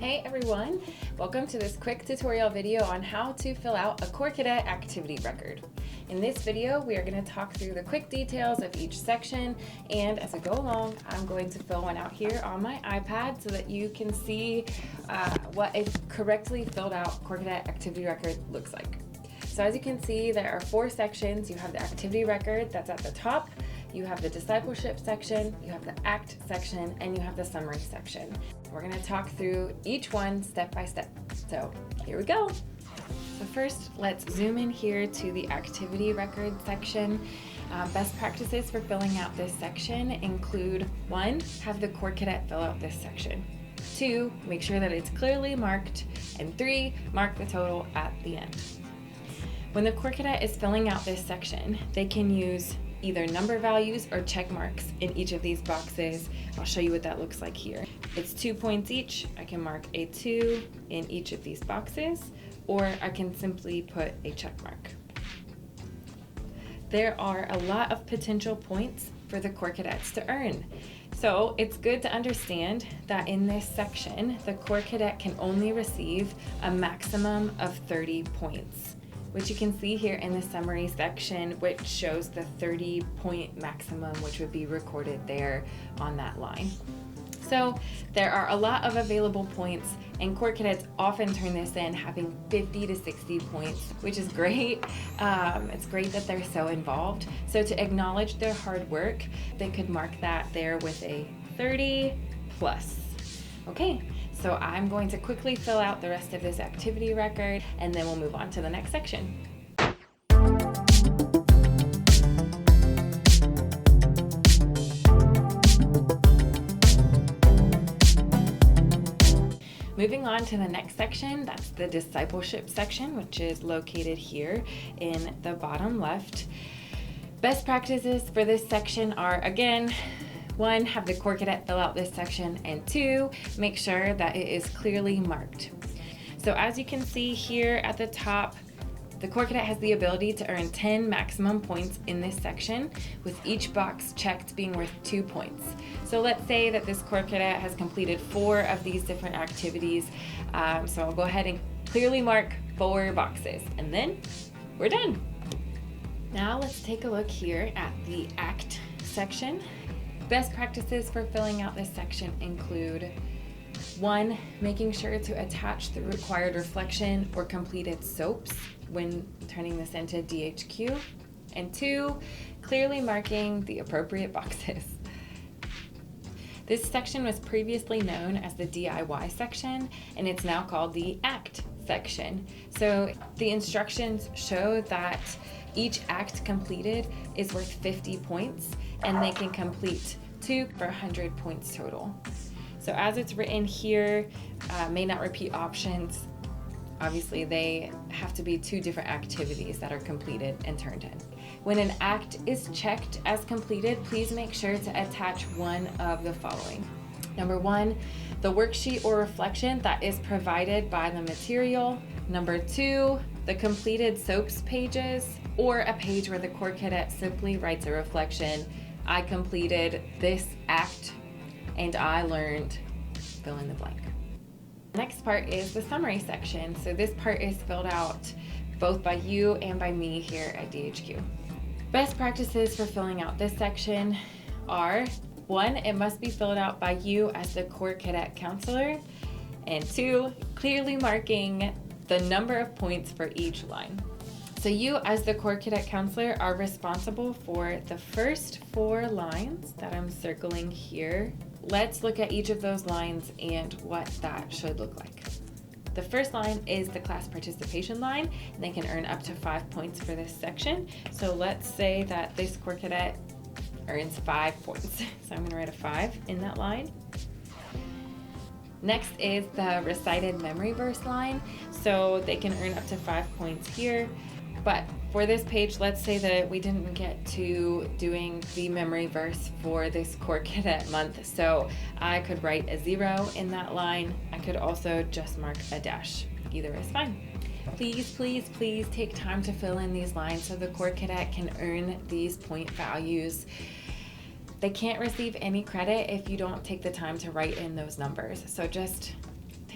Hey everyone, welcome to this quick tutorial video on how to fill out a Corps Cadet activity record. In this video, we are going to talk through the quick details of each section, and as I go along, I'm going to fill one out here on my iPad so that you can see what a correctly filled out Corps Cadet activity record looks like. So as you can see, there are 4 sections. You have the activity record that's at the top, you have the discipleship section, you have the ACT section, and you have the summary section. We're going to talk through each one step by step. So here we go. So first, let's zoom in here to the activity record section. Best practices for filling out this section include 1, have the Corps Cadet fill out this section. 2, make sure that it's clearly marked. And 3, mark the total at the end. When the Corps Cadet is filling out this section, they can use either number values or check marks in each of these boxes. I'll show you what that looks like here. It's 2 points each. I can mark a 2 in each of these boxes, or I can simply put a check mark. There are a lot of potential points for the Corps Cadets to earn. So it's good to understand that in this section, the Corps Cadet can only receive a maximum of 30 points. Which you can see here in the summary section, which shows the 30-point maximum, which would be recorded there on that line. So there are a lot of available points, and Corps Cadets often turn this in having 50 to 60 points, which is great. It's great that they're so involved. So to acknowledge their hard work, they could mark that there with a 30 plus. Okay. So I'm going to quickly fill out the rest of this activity record, and then we'll move on to the next section. Moving on to the next section, that's the discipleship section, which is located here in the bottom left. Best practices for this section are, again, 1, have the Corps Cadet fill out this section, and 2, make sure that it is clearly marked. So as you can see here at the top, the Corps Cadet has the ability to earn 10 maximum points in this section, with each box checked being worth 2 points. So let's say that this Corps Cadet has completed 4 of these different activities. So I'll go ahead and clearly mark 4 boxes, and then we're done. Now let's take a look here at the ACT section. Best practices for filling out this section include 1, making sure to attach the required reflection or completed SOAPs when turning this into DHQ, and 2, clearly marking the appropriate boxes. This section was previously known as the DIY section, and it's now called the ACT section. So the instructions show that each act completed is worth 50 points, and they can complete 2 for 100 points total. So as it's written here, may not repeat options. Obviously, they have to be 2 different activities that are completed and turned in. When an act is checked as completed, please make sure to attach one of the following. Number 1, the worksheet or reflection that is provided by the material. Number 2, the completed SOAPs pages, or a page where the Corps Cadet simply writes a reflection. I completed this act and I learned fill in the blank. Next part is the summary section. So this part is filled out both by you and by me here at DHQ. Best practices for filling out this section are 1, it must be filled out by you as the Corps Cadet counselor, and 2, clearly marking the number of points for each line. So you as the Corps Cadet counselor are responsible for the first 4 lines that I'm circling here. Let's look at each of those lines and what that should look like. The first line is the class participation line, and they can earn up to 5 points for this section. So let's say that this Corps Cadet earns 5 points. So I'm going to write a 5 in that line. Next is the recited memory verse line. So they can earn up to 5 points here. But for this page, let's say that we didn't get to doing the memory verse for this Corps Cadet month. So I could write a 0 in that line. I could also just mark a dash. Either is fine. Please, please, please take time to fill in these lines so the Corps Cadet can earn these point values. They can't receive any credit if you don't take the time to write in those numbers. So just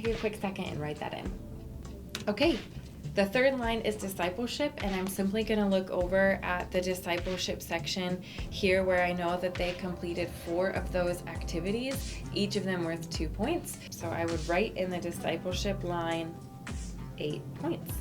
take a quick second and write that in. Okay, the third line is discipleship, and I'm simply going to look over at the discipleship section here where I know that they completed 4 of those activities, each of them worth 2 points. So I would write in the discipleship line 8 points.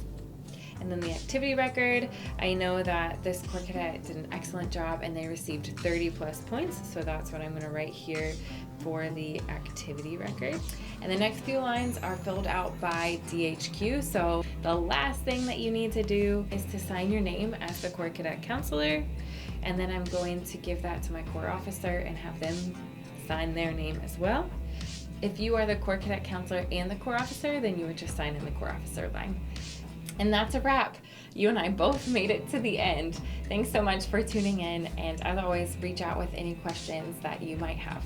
And then the activity record, I know that this Corps Cadet did an excellent job and they received 30 plus points. So that's what I'm going to write here for the activity record. And the next few lines are filled out by DHQ. So the last thing that you need to do is to sign your name as the Corps Cadet counselor. And then I'm going to give that to my Corps officer and have them sign their name as well. If you are the Corps Cadet counselor and the Corps officer, then you would just sign in the Corps officer line. And that's a wrap. You and I both made it to the end. Thanks so much for tuning in, and as always, reach out with any questions that you might have.